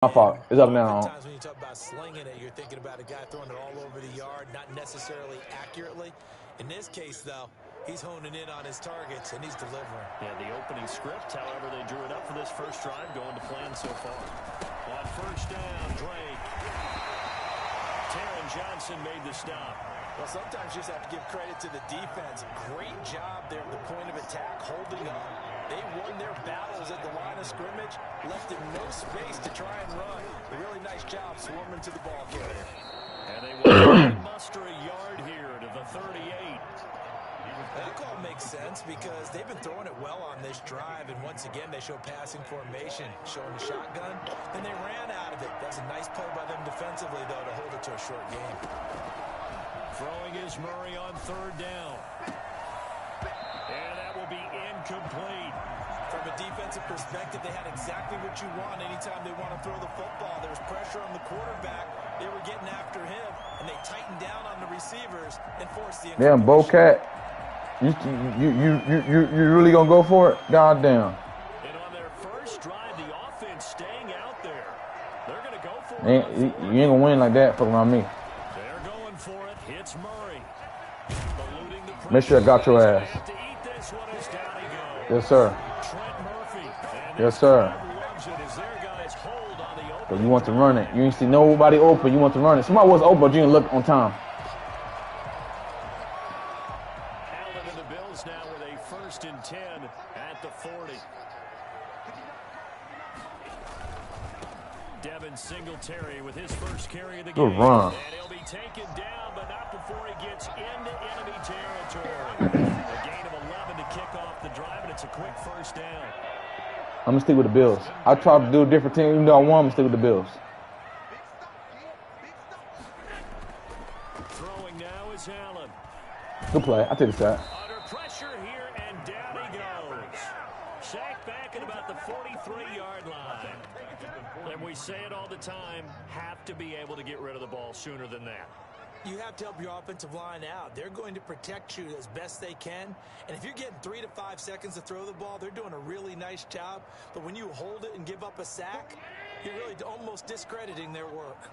My fault. It's up now. Sometimes when you talk about slinging it, you're thinking about a guy throwing it all over the yard, not necessarily accurately. In this case, though, he's honing in on his targets, and he's delivering. Yeah, the opening script, however, they drew it up for this first drive, going to plan so far. On first down, Drake. Taron Johnson made the stop. Well, sometimes you just have to give credit to the defense. Great job there at the point of attack, holding up. They won their battles at the line of scrimmage, left him no space to try and run. A really nice job swarming to the ball carrier. And they will muster a yard here to the 38. That call makes sense because they've been throwing it well on this drive, and once again they show passing formation, showing the shotgun. Then they ran out of it. That's a nice play by them defensively, though, to hold it to a short game. Throwing is Murray on third down. And that will be incomplete. From a defensive perspective, they had exactly what you want anytime they want to throw the football. There was pressure on the quarterback. They were getting after him, and they tightened down on the receivers and forced the damn, Bocat. You really gonna go for it? God damn. And on their first drive, the offense staying out there. They're gonna go for it. You ain't gonna win like that. Fuck around me. They're going for it. Hits Murray. Make sure I got your ass. Yes, sir. Yes, sir. But you want to run it. You ain't see nobody open. You want to run it. Somebody was open, but you didn't look on time. Allen and the Bills now with a 1st and 10 at the 40. Devin Singletary with his first carry of the game. Good run. And he'll be taken down, but not before he gets into enemy territory. A gain of 11 to kick off the drive, and it's a quick first down. I'm going to stick with the Bills. I tried to do a different team. Even though I won, I'm going to stick with the Bills. Throwing now is Allen. Good play. I take the sack. Under pressure here, and down he goes. Sacked back at about the 43-yard line. And we say it all the time, have to be able to get rid of the ball sooner than that. You have to help your offensive line out. They're going to protect you as best they can. And if you're getting 3 to 5 seconds to throw the ball, they're doing a really nice job. But when you hold it and give up a sack, you're really almost discrediting their work.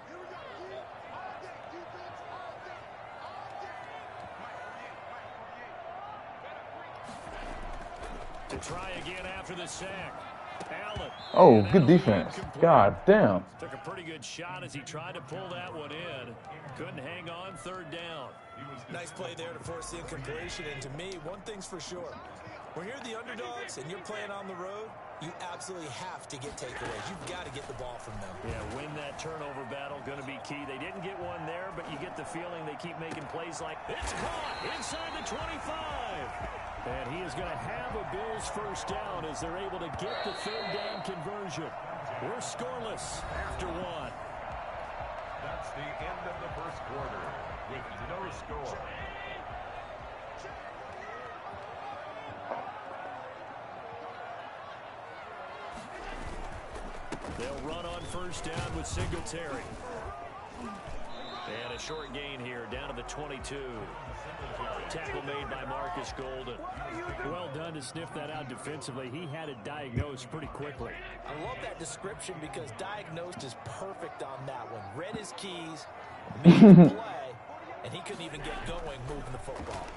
To try again after the sack. Allen. Oh, good defense. God damn. Took a pretty good shot as he tried to pull that one in. Couldn't hang on, 3rd down. Nice play there to force the incompletion. And to me, one thing's for sure. When you're the underdogs and you're playing on the road, you absolutely have to get takeaways. You've got to get the ball from them. Yeah, win that turnover battle, going to be key. They didn't get one there, but you get the feeling they keep making plays like, it's caught inside the 25. And he is going to have a Bills first down as they're able to get the 3rd down conversion. We're scoreless after 1. That's the end of the first quarter with no score. They'll run on first down with Singletary. And a short gain here down to the 22. Tackle made by Marcus Golden. Well done to sniff that out defensively. He had it diagnosed pretty quickly. I love that description because diagnosed is perfect on that one. Read his keys, made the play, and he couldn't even get going moving the football.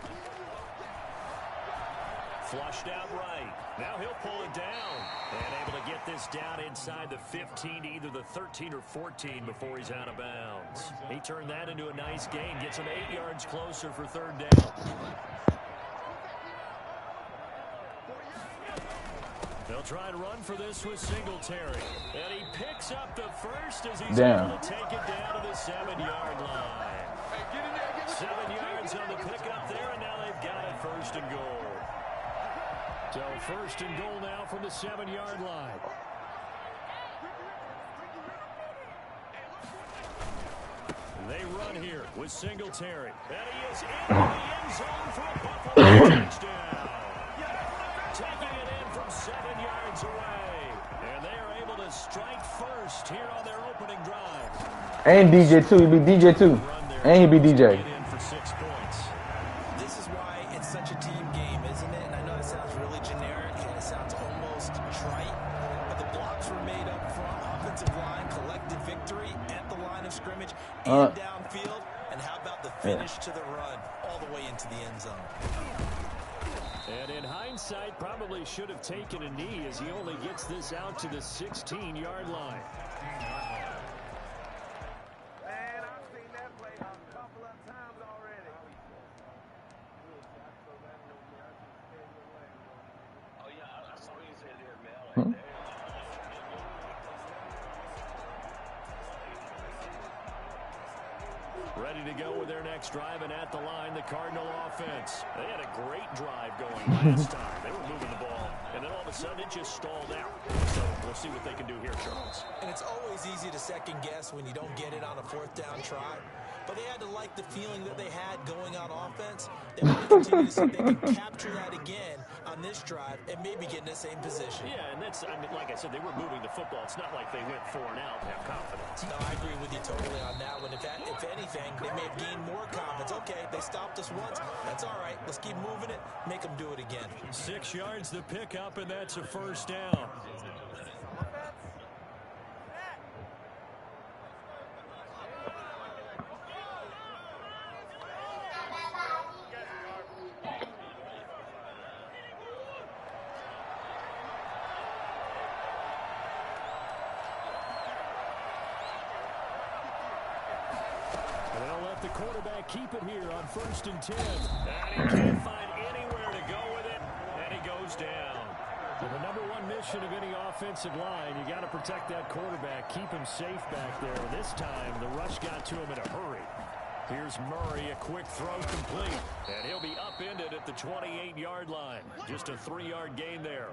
Flushed out right. Now he'll pull it down. And able to get this down inside the 15 to either the 13 or 14 before he's out of bounds. He turned that into a nice gain. Gets him 8 yards closer for 3rd down. They'll try to run for this with Singletary. And he picks up the first as he's able to take it down to the 7-yard line. 7 yards on the pickup there, and now they've got it 1st and goal. So 1st and goal now from the 7-yard line. They run here with Singletary. And he is in the end zone for a Buffalo touchdown. Taking it in from 7 yards away. And they are able to strike first here on their opening drive. And DJ too. He be DJ too. And he be DJ. For 6 points. This is why it's such a team game, isn't it? And I know it sounds really generic and it sounds almost trite, but the blocks were made up front, offensive line, of scrimmage and downfield. And how about the finish to the run all the way into the end zone? And in hindsight, probably should have taken a knee as he only gets this out to the 16-yard line. Man, I've seen that play a couple of times already. Oh, yeah, I saw you say there, man. Ready to go with their next drive, and at the line, the Cardinal offense. They had a great drive going last time. They were moving the ball, and then all of a sudden it just stalled out. So we'll see what they can do here, Charles. And it's always easy to second guess when you don't get it on a fourth down try. But they had to like the feeling that they had going on offense. They want to continue to see if they can capture that again on this drive and maybe get in the same position. Yeah, and that's, I mean, like I said, they were moving the football. It's not like they went 4 and out and have confidence. No, I agree with you totally on that one. If anything, they may have gained more confidence. Okay, they stopped us once. That's all right. Let's keep moving it. Make them do it again. 6 yards the pickup, and that's a first down. The quarterback keep it here on 1st and 10. And he can't find anywhere to go with it, and he goes down. Well, the number one mission of any offensive line, you got to protect that quarterback, keep him safe back there. This time, the rush got to him in a hurry. Here's Murray, a quick throw complete, and he'll be upended at the 28-yard line. Just a 3-yard gain there.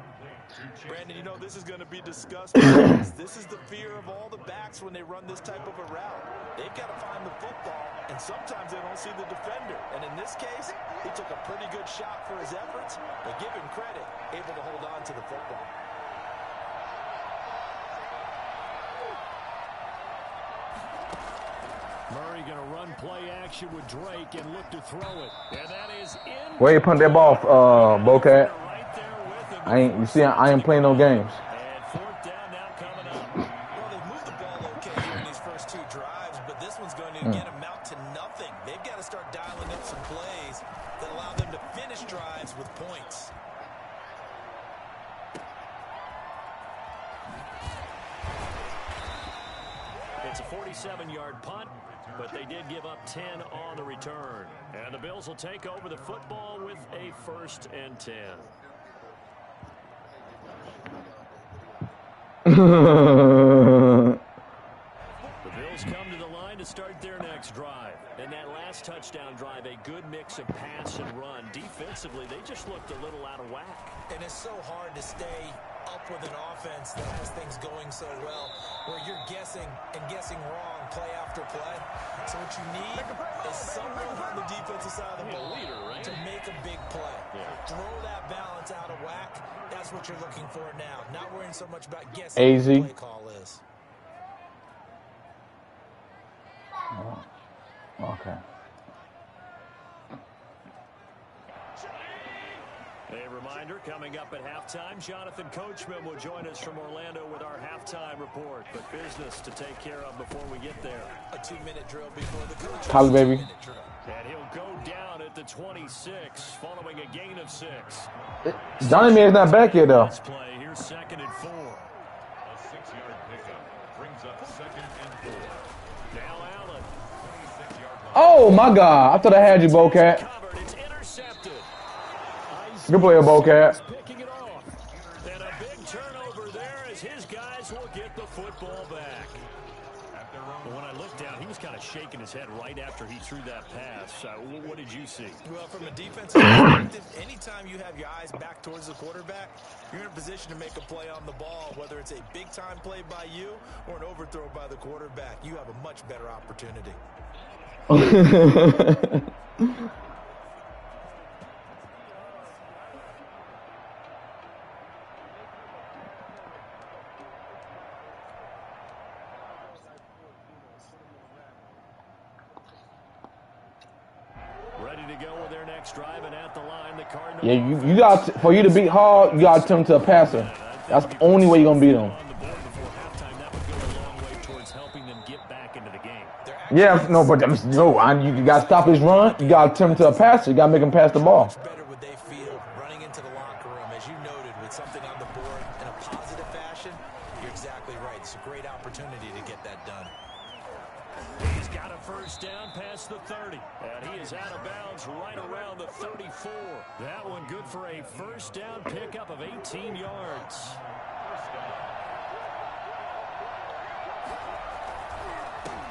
Brandon, you know this is going to be discussed. This is the fear of all the backs when they run this type of a route. They've got to find the football, and sometimes they don't see the defender. And in this case, he took a pretty good shot for his efforts, but give him credit, able to hold on to the football. Murray going to run play action with Drake and look to throw it. And that is in. Where you punt that ball, Bocat? Right there with him. I ain't playing no games. And 4th down now coming up. Well, they've moved the ball okay here in these first 2 drives, but this one's going to again amount to nothing. They've got to start dialing up some plays that allow them to finish drives with points. It's a 47-yard punt, but they did give up 10 on the return. And the Bills will take over the football with a 1st and 10. The Bills come to the line to start their next drive. And that last touchdown drive, a good mix of pass and run. Defensively, they just looked a little out of whack. And it's so hard to stay up with an offense that has things going so well, where you're guessing and guessing wrong play after play. So what you need is someone on the defensive side of the ball to make a big play. Throw that balance out of whack. That's what you're looking for now. Not worrying so much about guessing what the play call is. Oh, okay. A reminder, coming up at halftime, Jonathan Coachman will join us from Orlando with our halftime report. But business to take care of before we get there. A 2-minute drill before the coach. Call baby. And he'll go down at the 26, following a gain of 6. Johnny Man's not back yet, though. Let's play. Here's 2nd and 4. A 6-yard pickup brings up 2nd and 4. Now Allen. Oh, my God. I thought I had you, Bocat. Covered. It's intercepted. Good player, Bocat. Picking it off. And a big turnover there as his guys will get the football back. But when I looked down, he was kind of shaking his head right after he threw that pass. What did you see? Well, from a defensive perspective, anytime you have your eyes back towards the quarterback, you're in a position to make a play on the ball, whether it's a big-time play by you or an overthrow by the quarterback. You have a much better opportunity. Ready to go with their next drive, and at the line, the Cardinals. Yeah, you got for you to beat Hall, you got to turn to a passer. That's the only way you're gonna beat him. On the board before halftime, that would go a long way towards helping them get back into the game. Yeah, no, but you got to stop his run. You got to turn him to a passer. You got to make him pass the ball. Much better would they feel running into the locker room, as you noted, with something on the board in a positive fashion? You're exactly right. It's a great opportunity to get that done. He's got a first down past the 30, and he is out of bounds right around the 34. That one good for a first down pickup of 18 yards.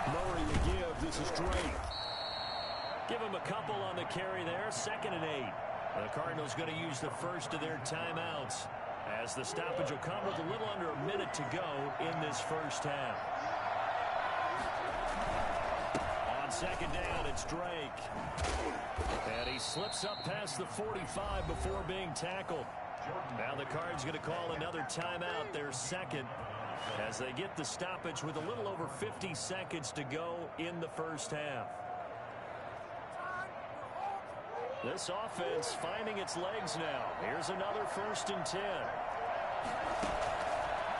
Murray to give. This is Drake. Give him a couple on the carry there. 2nd and 8. The Cardinals going to use the first of their timeouts, as the stoppage will come with a little under a minute to go in this first half. On 2nd down, it's Drake. And he slips up past the 45 before being tackled. Now the Cards going to call another timeout, their second, as they get the stoppage with a little over 50 seconds to go in the first half. This offense finding its legs now. Here's another 1st and 10.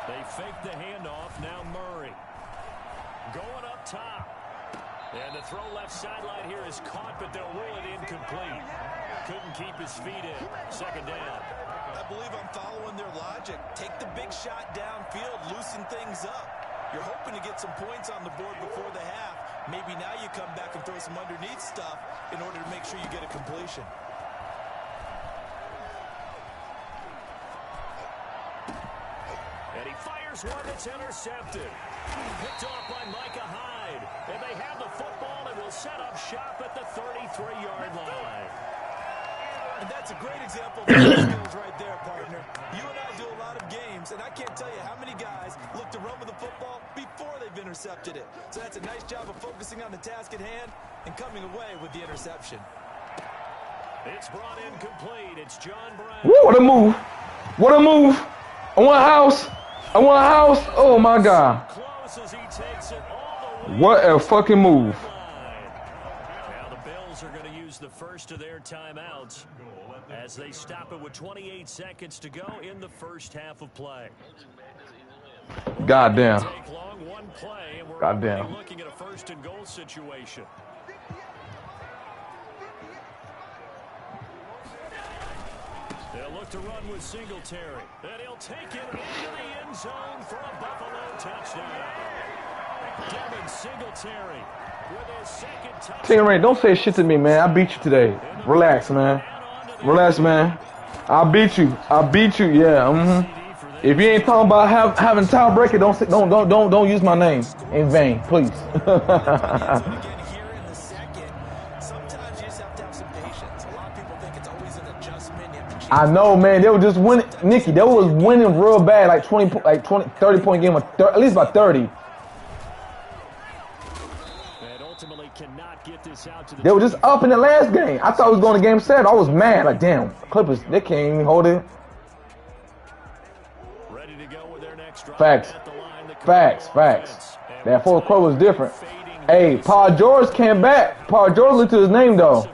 They fake the handoff. Now Murray going up top. And the throw left sideline here is caught, but they'll rule it incomplete. Couldn't keep his feet in. 2nd down. I believe I'm following their logic. Take the big shot downfield, loosen things up. You're hoping to get some points on the board before the half. Maybe now you come back and throw some underneath stuff in order to make sure you get a completion. And he fires one that's intercepted. Picked off by Micah Hyde. And they have the football and will set up shop at the 33-yard line. And that's a great example of skills right there, partner. You and I do a lot of games, and I can't tell you how many guys look to run with the football before they've intercepted it. So that's a nice job of focusing on the task at hand and coming away with the interception. It's brought in complete. It's John Brown. Woo, what a move. What a move. I want a house. I want a house. Oh, my God. Close as he takes it all the way. What a fucking move. Now the Bills are going to use the first of their timeouts as they stop it with 28 seconds to go in the first half of play. Goddamn. Take long, one play, and we're Goddamn. looking at a 1st and goal situation. They'll look to run with Singletary. And he'll take it into the end zone for a Buffalo touchdown. Devin Singletary with his 2nd touchdown. Ray, don't say shit to me, man. I beat you today. Relax, man. Relax, man. I beat you. I beat you. Yeah. If you ain't talking about having tiebreaker, don't use my name in vain, please. I know, man. They were just winning, Nicky. They was winning real bad, like 30 point game, at least about 30. They were just up in the last game. I thought it was going to game 7. I was mad. Like, damn, Clippers, they can't even hold it. Ready to go with their next drive. Facts. Facts. That fourth quarter was different. Hey, Paul George came back. Paul George looked to his name, though.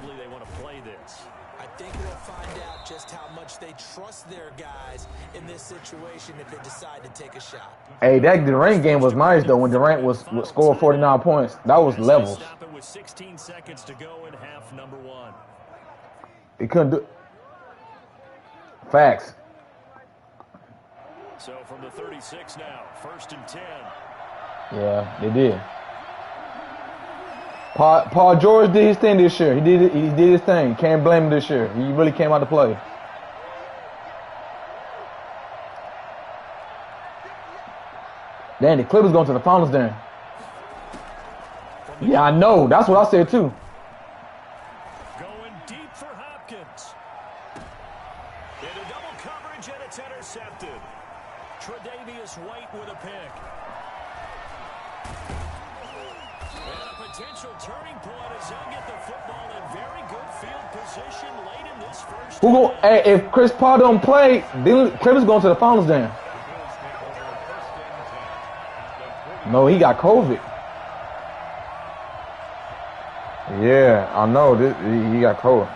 I think we'll find out just how much they trust their guys in this situation if they decide to take a shot. Hey, that Durant game was nice, though, when Durant was scored 49 points. That was levels. 16 seconds to go in half number 1. He couldn't do. Facts. So from the 36 now, 1st and 10. Yeah, they did. Paul George did his thing this year. He did his thing. Can't blame him this year. He really came out to play. Damn, the Clippers going to the finals then. Yeah, I know. That's what I said too. Going deep for Hopkins. Into double coverage, and it's intercepted. Tre'Davious White with a pick. And a potential turning point as they'll get the football in very good field position late in this first half. Hey, if Chris Paul don't play, then Clippers going to the finals then. No, he got COVID. Yeah, I know. He got COVID.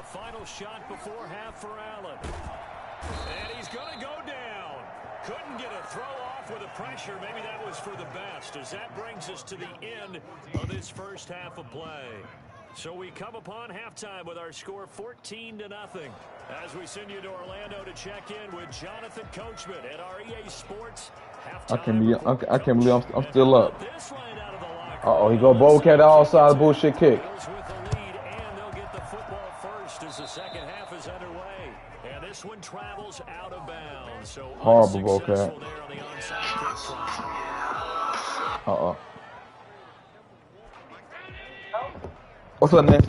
A final shot before half for Allen. And he's going to go down. Couldn't get a throw off with the pressure. Maybe that was for the best, as that brings us to the end of this first half of play. So we come upon halftime with our score 14-0. As we send you to Orlando to check in with Jonathan Coachman at our EA Sports halftime. I can't believe I'm still up. Uh-oh, he go Bobcat outside bullshit kick. With the lead, and they'll get the football first as the second half is underway. And this one travels out of bounds. So horrible Bobcat. there on the onside kick try. Uh-oh. What's up, man?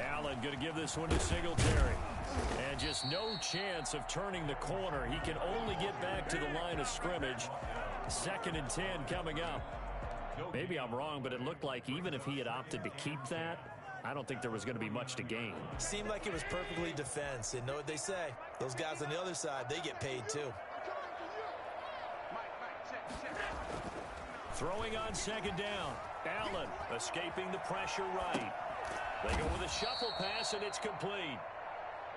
Allen going to give this one to Singletary. And just no chance of turning the corner. He can only get back to the line of scrimmage. 2nd and 10 coming up. Maybe I'm wrong, but it looked like even if he had opted to keep that, I don't think there was going to be much to gain. Seemed like it was perfectly defense. And know what they say? Those guys on the other side, they get paid too. Throwing on 2nd down. Allen escaping the pressure right. They go with a shuffle pass, and it's complete.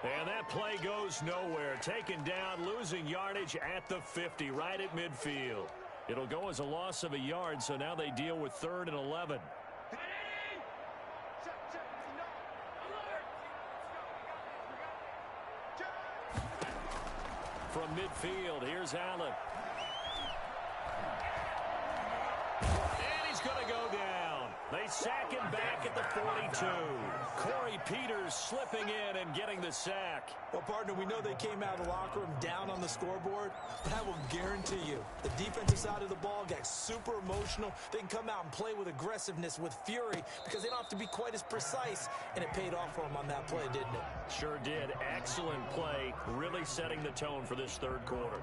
And that play goes nowhere. Taken down, losing yardage at the 50, right at midfield. It'll go as a loss of a yard, so now they deal with 3rd and 11. From midfield, here's Allen. And he's going to go down. They sack him back at the 42. Corey Peters slipping in and getting the sack. Well, partner, we know they came out of the locker room down on the scoreboard, but I will guarantee you the defensive side of the ball got super emotional. They can come out and play with aggressiveness, with fury, because they don't have to be quite as precise, and it paid off for them on that play, didn't it? Sure did. Excellent play, really setting the tone for this 3rd quarter.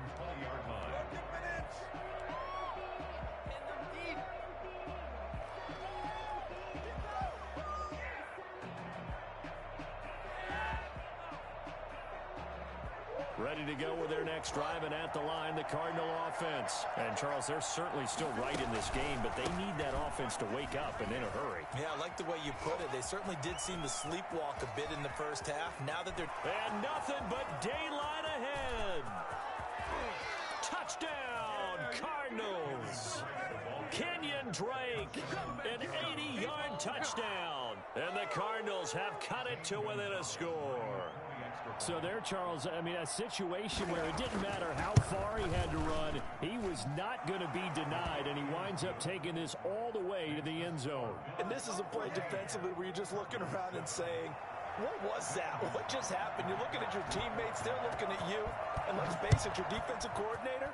Ready to go with their next drive, and at the line, the Cardinal offense. And, Charles, they're certainly still right in this game, but they need that offense to wake up and in a hurry. Yeah, I like the way you put it. They certainly did seem to sleepwalk a bit in the first half. Now that they're... And nothing but daylight ahead. Touchdown, Cardinals. Kenyon Drake, an 80-yard touchdown. And the Cardinals have cut it to within a score. So there, Charles, I mean, a situation where it didn't matter how far he had to run, he was not going to be denied, and he winds up taking this all the way to the end zone. And this is a play defensively where you're just looking around and saying, what was that? What just happened? You're looking at your teammates, they're looking at you, and let's face it, your defensive coordinator,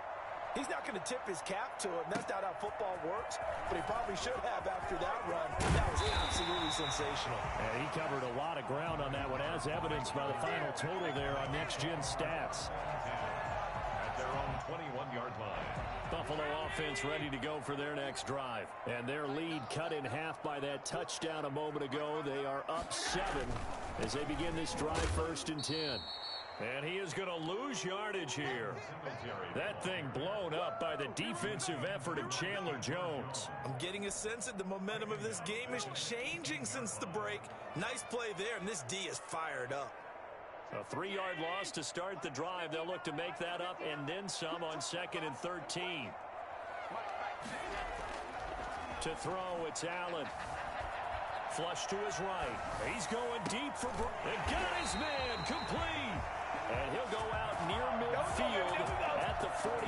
he's not going to tip his cap to him. That's not how football works, but he probably should have after that run. That was absolutely sensational. And he covered a lot of ground on that one, as evidenced by the final total there on Next Gen Stats. At their own 21-yard line. Buffalo offense ready to go for their next drive. And their lead cut in half by that touchdown a moment ago. They are up 7 as they begin this drive 1st and 10. And he is going to lose yardage here. That thing blown up by the defensive effort of Chandler Jones. I'm getting a sense that the momentum of this game is changing since the break. Nice play there, and this D is fired up. A 3-yard loss to start the drive. They'll look to make that up and then some on 2nd and 13. To throw, it's Allen. Flush to his right. He's going deep for... They got his man complete. And he'll go out near midfield at the 49.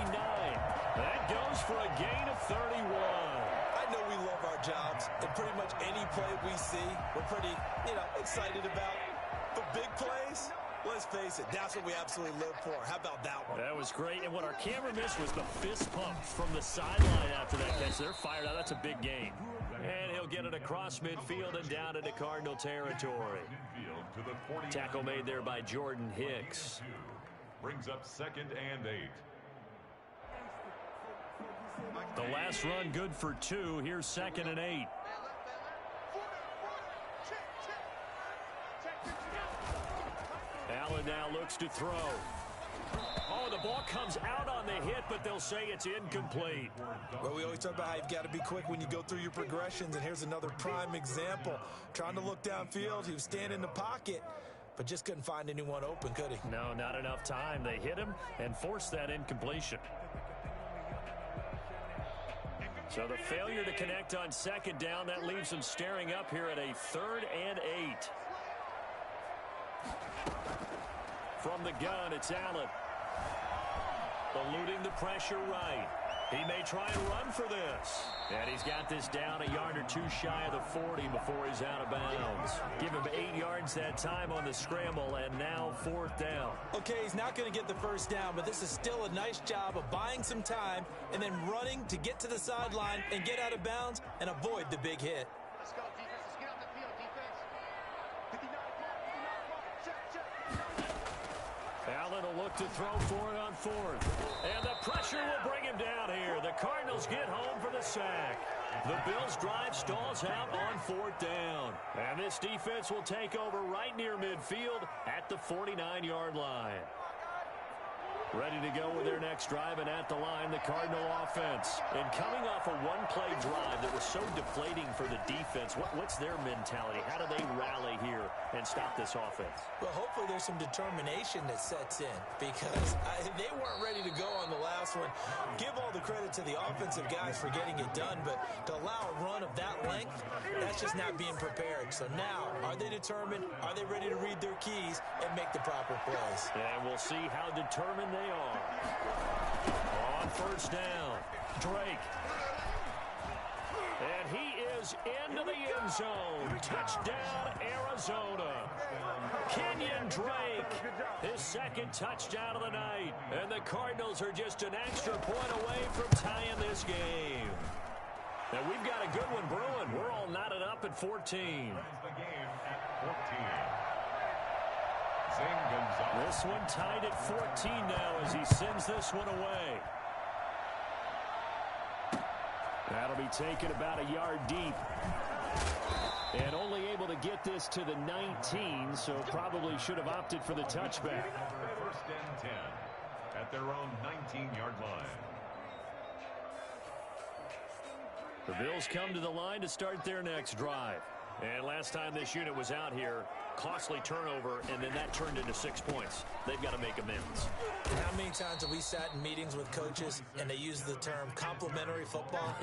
That goes for a gain of 31. I know we love our jobs, and pretty much any play we see, we're pretty, excited about. But big plays, let's face it, that's what we absolutely live for. How about that one? That was great. And what our camera missed was the fist pump from the sideline after that catch. They're fired out. That's a big gain. And he'll get it across midfield and down into Cardinal territory. Tackle made there by Jordan Hicks. Brings up 2nd and 8. The last run good for 2. Here's 2nd and 8. Allen now looks to throw. Oh, the ball comes out on the hit, but they'll say it's incomplete. Well, we always talk about how you've got to be quick when you go through your progressions, and here's another prime example. Trying to look downfield, he was standing in the pocket, but just couldn't find anyone open, could he? No, not enough time. They hit him and forced that incompletion. So the failure to connect on second down, that leaves them staring up here at a 3rd and 8. From the gun, it's Allen. Eluding the pressure right. He may try and run for this. And he's got this down a yard or two shy of the 40 before he's out of bounds. Give him 8 yards that time on the scramble, and now 4th down. Okay, he's not going to get the first down, but this is still a nice job of buying some time and then running to get to the sideline and get out of bounds and avoid the big hit. Let's go, defense. Let's get out the field, defense. 59 mark, check. Allen will look to throw for it on 4th. And the pressure will bring him down here. The Cardinals get home for the sack. The Bills' drive stalls out on 4th down. And this defense will take over right near midfield at the 49-yard line. Ready to go with their next drive, and at the line, the Cardinal offense. And coming off a one-play drive that was so deflating for the defense, what's their mentality? How do they rally here and stop this offense? Well, hopefully there's some determination that sets in, because they weren't ready to go on the last one. Give all the credit to the offensive guys for getting it done, but to allow a run of that length, that's just not being prepared. So now, are they determined? Are they ready to read their keys and make the proper plays? And we'll see how determined they are. On 1st down, Drake. And he is into the end zone. Touchdown, Arizona. Kenyon Drake, his 2nd touchdown of the night. And the Cardinals are just an extra point away from tying this game. And we've got a good one brewing. We're all knotted up at 14. The game at 14. This one tied at 14 now as he sends this one away. That'll be taken about a yard deep. And only able to get this to the 19, so probably should have opted for the touchback. 1st and 10 at their own 19-yard line. The Bills come to the line to start their next drive. And last time this unit was out here, costly turnover, and then that turned into 6 points. They've got to make amends. How many times have we sat in meetings with coaches and they use the term complementary football?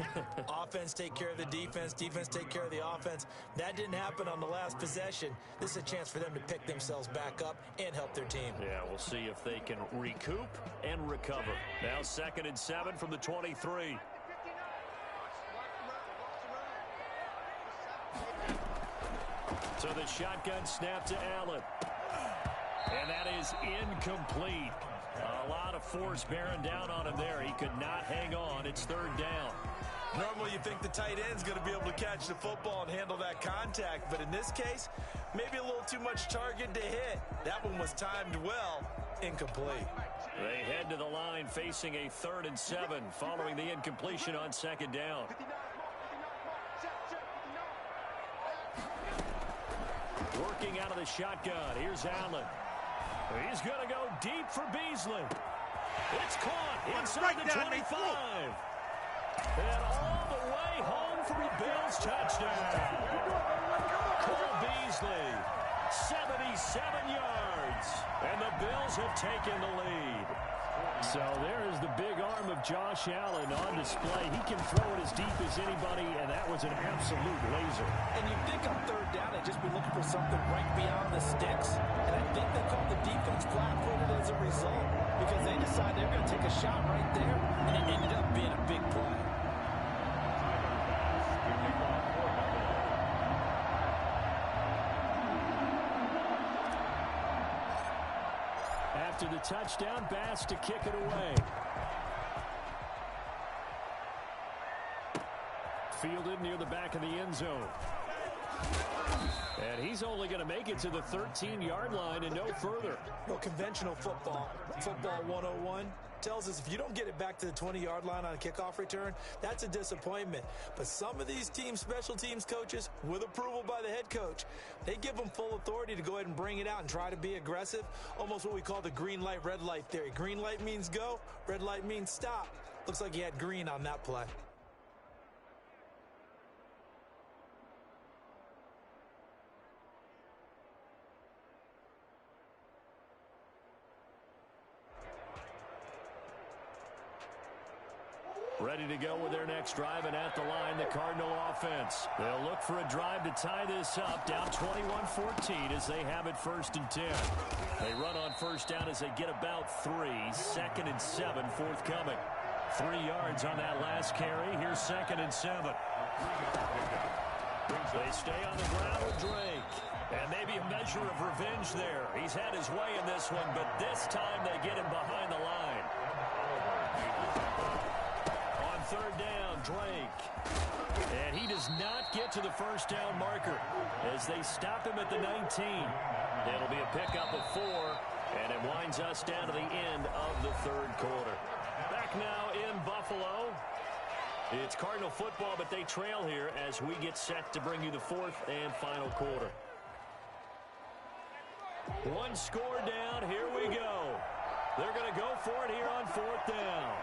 Offense take care of the defense, defense take care of the offense. That didn't happen on the last possession. This is a chance for them to pick themselves back up and help their team. Yeah, we'll see if they can recoup and recover. Now 2nd and 7 from the 23. So the shotgun snap to Allen. And that is incomplete. A lot of force bearing down on him there. He could not hang on. It's 3rd down. Normally you think the tight end's going to be able to catch the football and handle that contact, but in this case, maybe a little too much target to hit. That one was timed well. Incomplete. They head to the line facing a 3rd and 7 following the incompletion on 2nd down. Working out of the shotgun. Here's Allen. He's going to go deep for Beasley. It's caught inside the 25. And all the way home for a Bills touchdown. Cole Beasley, 77 yards. And the Bills have taken the lead. So there is the big arm of Josh Allen on display. He can throw it as deep as anybody, and that was an absolute laser. And you'd think on 3rd down they'd just be looking for something right beyond the sticks. And I think they called the defense flat-footed as a result, because they decided they're going to take a shot right there, and it ended up being a big play. After the touchdown, Bass to kick it away. Fielded near the back of the end zone. And he's only going to make it to the 13-yard line and no further. Well, conventional football 101, tells us if you don't get it back to the 20-yard line on a kickoff return, that's a disappointment. But some of these special teams coaches, with approval by the head coach, they give them full authority to go ahead and bring it out and try to be aggressive, almost what we call the green light, red light theory. Green light means go, red light means stop. Looks like he had green on that play. Ready to go with their next drive, and at the line, the Cardinal offense. They'll look for a drive to tie this up, down 21-14 as they have it 1st and 10. They run on first down as they get about 3. 2nd and 7 forthcoming. 3 yards on that last carry. Here's 2nd and 7. They stay on the ground with Drake. And maybe a measure of revenge there. He's had his way in this one, but this time they get him behind the line. 3rd down, Drake. And he does not get to the first down marker as they stop him at the 19. It'll be a pickup of 4, and it winds us down to the end of the 3rd quarter. Back now in Buffalo. It's Cardinal football, but they trail here as we get set to bring you the 4th and final quarter. 1 score down. Here we go. They're going to go for it here on 4th down.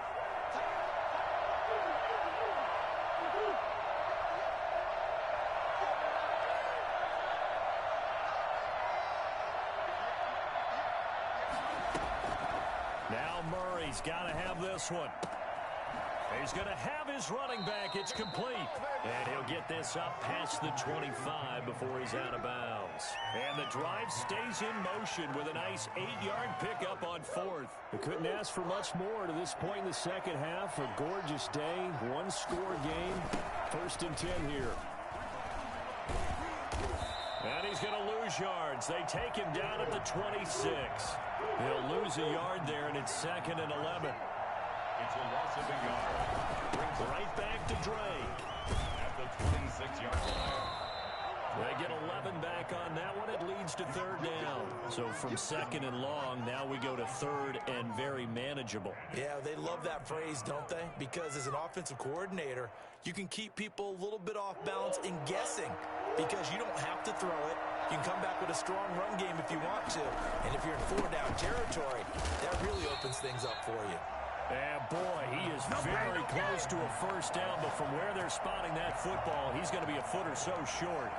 Murray's got to have this one. He's going to have his running back. It's complete. And he'll get this up past the 25 before he's out of bounds. And the drive stays in motion with a nice 8-yard pickup on 4th. They couldn't ask for much more to this point in the second half. A gorgeous day, 1-score game. 1st and 10 here. And he's going to lose yards. They take him down at the 26. He'll lose a yard there, and it's 2nd and 11. It's a loss of a yard. Brings right back to Drake. At the 26-yard line. They get 11 back on that one. It leads to 3rd down. So from 2nd and long, now we go to 3rd and very manageable. Yeah, they love that phrase, don't they? Because as an offensive coordinator, you can keep people a little bit off balance and guessing because you don't have to throw it. You can come back with a strong run game if you want to. And if you're in 4-down territory, that really opens things up for you. And boy, he is very close to a first down, but from where they're spotting that football, he's going to be a foot or so short.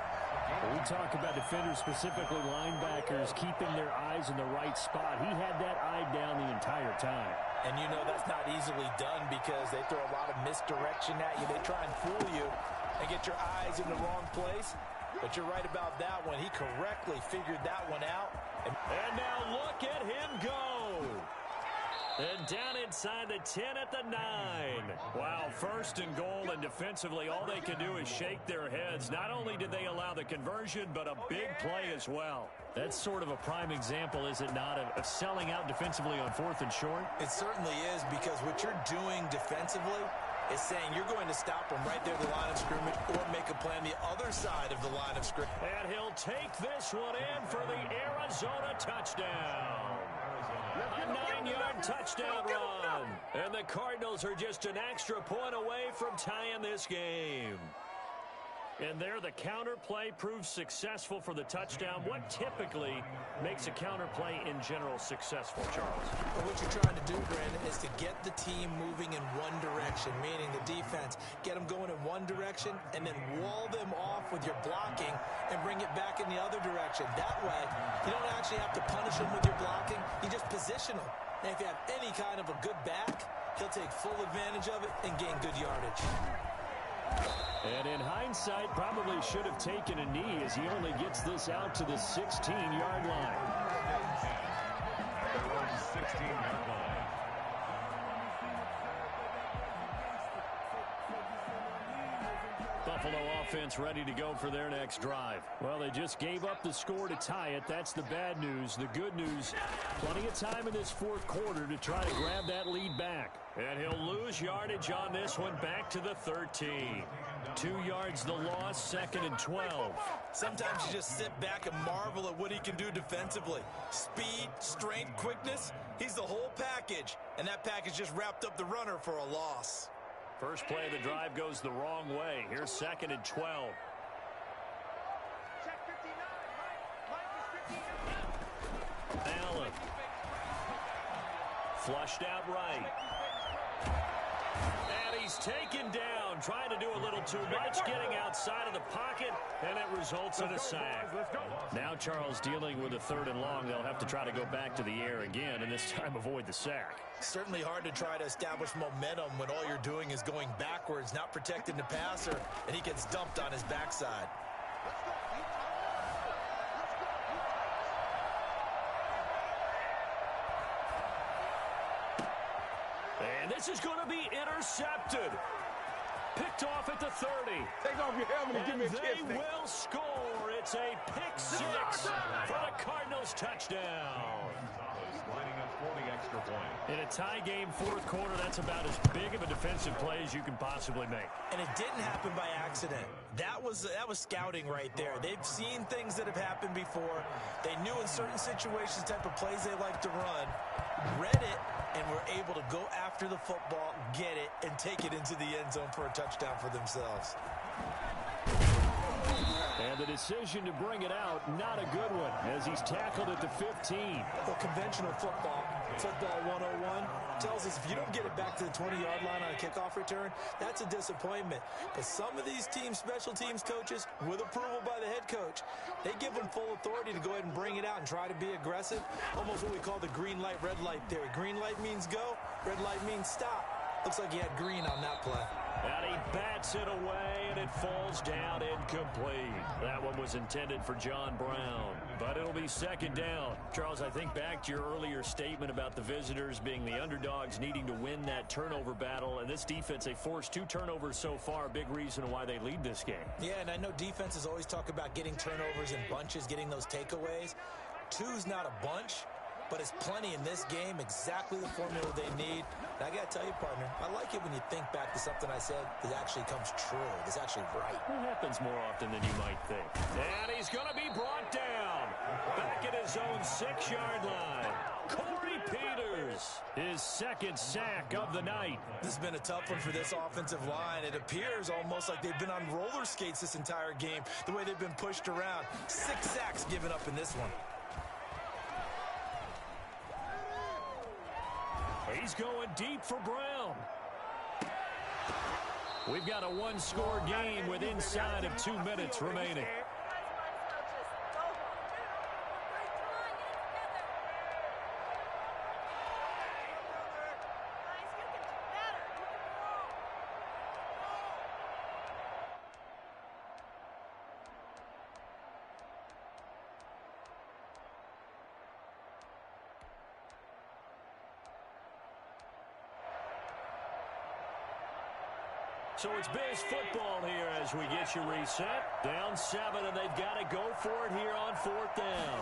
When we talk about defenders, specifically linebackers, keeping their eyes in the right spot, he had that eye down the entire time. And you know that's not easily done because they throw a lot of misdirection at you. They try and fool you and get your eyes in the wrong place. But you're right about that one. He correctly figured that one out. And now look at him go. And down inside the 10 at the 9. Wow, 1st and goal, and defensively all they can do is shake their heads. Not only did they allow the conversion, but a big play as well. That's sort of a prime example, is it not, of selling out defensively on 4th and short? It certainly is, because what you're doing defensively is saying you're going to stop them right there at the line of scrimmage or make a play on the other side of the line of scrimmage. And he'll take this one in for the Arizona touchdown. A 9-yard touchdown run. And the Cardinals are just an extra point away from tying this game. And there, the counter play proves successful for the touchdown. What typically makes a counter play in general successful, Charles? Well, what you're trying to do, Brandon, is to get the team moving in one direction, meaning the defense. Get them going in one direction and then wall them off with your blocking and bring it back in the other direction. That way, you don't actually have to punish them with your blocking. You just position them. And if you have any kind of a good back, he'll take full advantage of it and gain good yardage. And in hindsight, probably should have taken a knee as he only gets this out to the 16-yard line. Their own 16-yard line. Buffalo offense ready to go for their next drive. Well, they just gave up the score to tie it. That's the bad news. The good news, plenty of time in this 4th quarter to try to grab that lead back. And he'll lose yardage on this one back to the 13. 2 yards the loss, 2nd and 12. Sometimes you just sit back and marvel at what he can do defensively. Speed, strength, quickness, he's the whole package. And that package just wrapped up the runner for a loss. First play of the drive goes the wrong way. Here's 2nd and 12. Check 59. Mike is 59. Allen. Flushed out right. And he's taken down, trying to do a little too much, getting outside of the pocket, and it results in a sack. Now Charles dealing with a 3rd and long. They'll have to try to go back to the air again, and this time avoid the sack. Certainly hard to try to establish momentum when all you're doing is going backwards, not protecting the passer, and he gets dumped on his backside. And this is going to be intercepted. Picked off at the 30. Take off your helmet and give me a They kiss. will score. It's a pick 6 for the Cardinals touchdown. Lining up for the extra point. In a tie game 4th quarter, that's about as big of a defensive play as you can possibly make. And it didn't happen by accident. That was scouting right there. They've seen things that have happened before. They knew in certain situations the type of plays they like to run, read it, and were able to go after the football, get it, and take it into the end zone for a touchdown for themselves. And the decision to bring it out, not a good one, as he's tackled at the 15. Well, conventional football 101, tells us if you don't get it back to the 20-yard line on a kickoff return, that's a disappointment. But some of these teams, special teams coaches, with approval by the head coach, they give them full authority to go ahead and bring it out and try to be aggressive, almost what we call the green light, red light theory. Green light means go, red light means stop. Looks like he had green on that play. And he bats it away, and it falls down incomplete. That one was intended for John Brown, but it'll be 2nd down. Charles, I think back to your earlier statement about the visitors being the underdogs needing to win that turnover battle, and this defense, they forced 2 turnovers so far, big reason why they lead this game. Yeah, and I know defenses always talk about getting turnovers in bunches, getting those takeaways. 2's not a bunch, but it's plenty in this game, exactly the formula they need. And I got to tell you, partner, I like it when you think back to something I said that actually comes true. It's actually right. It happens more often than you might think. And he's going to be brought down. Back at his own 6-yard line. Corey Peters, his 2nd sack of the night. This has been a tough one for this offensive line. It appears almost like they've been on roller skates this entire game, the way they've been pushed around. 6 sacks given up in this one. He's going deep for Brown. We've got a 1-score game with inside of 2 minutes remaining. So it's Bills football here as we get you reset. Down 7, and they've got to go for it here on 4th down.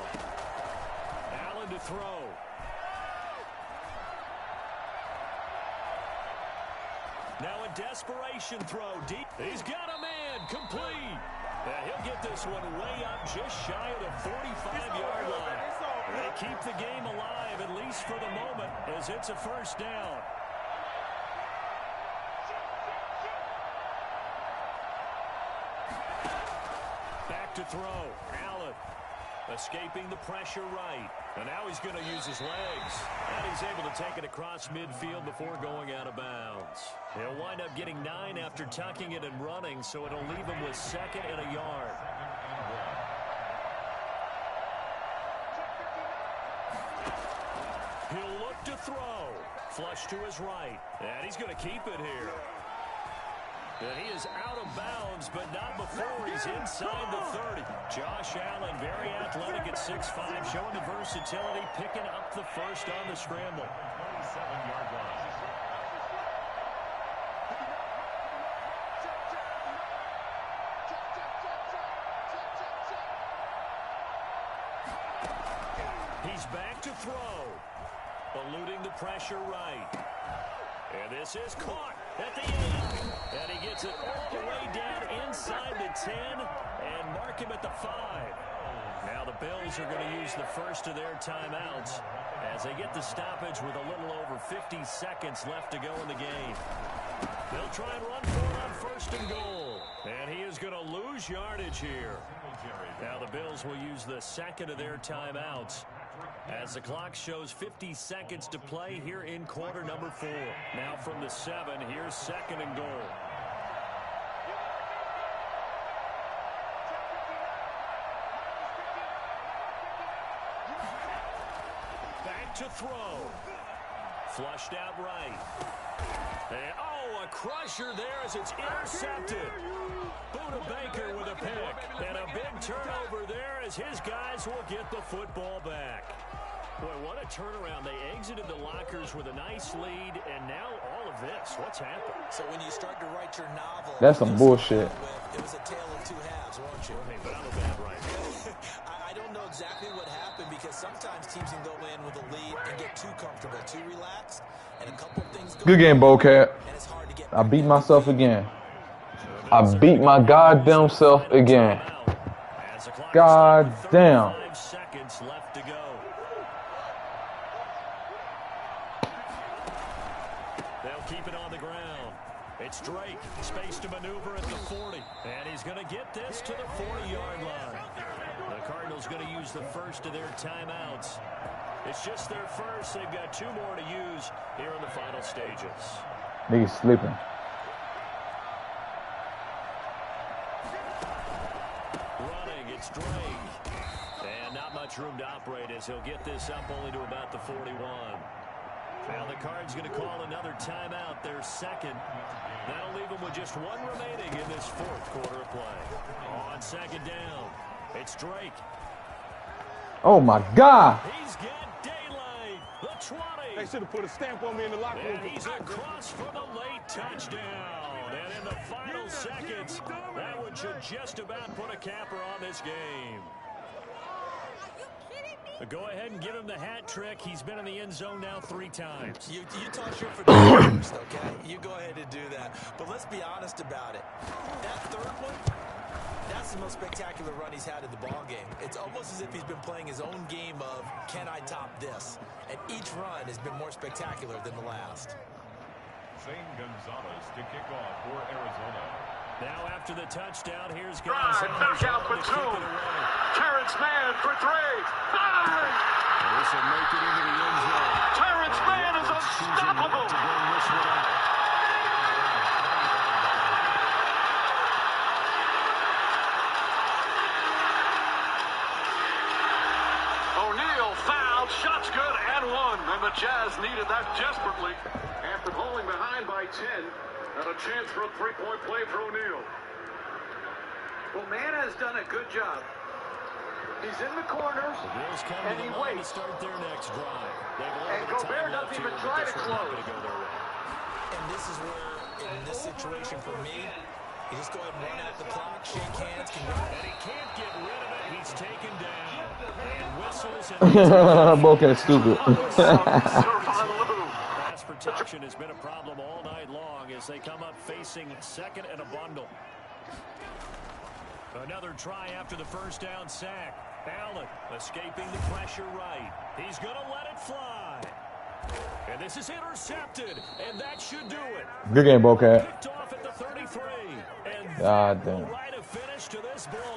Allen to throw. Now a desperation throw deep. He's got a man complete. And he'll get this one way up just shy of the 45-yard line. They keep the game alive, at least for the moment, as it's a 1st down. To throw. Allen escaping the pressure right. And now he's going to use his legs. And he's able to take it across midfield before going out of bounds. He'll wind up getting 9 after tucking it and running, so it'll leave him with 2nd and a yard. He'll look to throw. Flush to his right. And he's going to keep it here. And he is out of bounds, but not before he's inside the 30. Josh Allen, very athletic at 6'5", showing the versatility, picking up the 1st on the scramble. 27-yard line. He's back to throw. Eluding the pressure right. And this is caught at the 8. And he gets it all the way down inside the 10 and mark him at the 5. Now the Bills are going to use the first of their timeouts. As they get the stoppage with a little over 50 seconds left to go in the game. They'll try and run for it on 1st and goal. And he is going to lose yardage here. Now the Bills will use the second of their timeouts as the clock shows 50 seconds to play here in quarter number 4. Now from the 7, here's 2nd and goal. Back to throw. Flushed out right. And, oh, a crusher there as it's intercepted. Buda Baker with a pick. And a big turnover there as his guys will get the football back. Boy, what a turnaround. They exited the lockers with a nice lead, and now all of this. What's happened? So when you start to write your novel... That's some bullshit. It was a tale of two halves, weren't you? Hey, but I'm a bad writer. I don't know exactly what happened because sometimes teams can go in with a lead and get too comfortable, too relaxed, and a couple things go Good game, Bocat. and it's hard to get I beat myself again. I beat my goddamn self again. God damn. 5 seconds left to go. They'll keep it on the ground. It's Drake, space to maneuver at the 40. And he's going to get this to the 40-yard line. The Cardinals going to use the first of their timeouts. It's just their first. They've got 2 more to use here in the final stages. Niggas sleeping. Running, it's Drake. And not much room to operate as he'll get this up only to about the 41. Now the Cards going to call another timeout, their second. That'll leave them with just 1 remaining in this 4th quarter of play. On 2nd down, it's Drake. Oh my God. He's got daylight. The 20. They should have put a stamp on me in the locker room. And he's across for the late touchdown. And in the final seconds, that one should just about put a capper on this game. Go ahead and give him the hat trick. He's been in the end zone now 3 times. You toss your for first, okay? You go ahead and do that. But let's be honest about it. That 3rd one, that's the most spectacular run he's had in the ball game. It's almost as if he's been playing his own game of, can I top this? And each run has been more spectacular than the last. Zane Gonzalez to kick off for Arizona. Now after the touchdown, here's Drive, Gonzalez back out for 2. Terrence Mann for 3. Bang! This will make it into the end zone. Terrence Mann is unstoppable. To bring this one up. O'Neal fouled, shots good, and 1. And the Jazz needed that desperately. After falling behind by 10, and a chance for a 3-point play for O'Neal. Well, Mann has done a good job. He's in the corners, and he waits. Start their next drive. And Gobert doesn't even try to close. And this is where, in this situation for me, you just go ahead and run out the clock, shake hands, and he can't get rid of it. He's taken down. And whistles and Bocat stupid. pass protection has been a problem all night long as they come up facing 2nd and a bundle. Another try after the first down sack. Allen escaping the pressure right. He's going to let it fly. And this is intercepted, and that should do it. Good game, Bocat. Picked off at the 33. And God damn. right a finish to this ball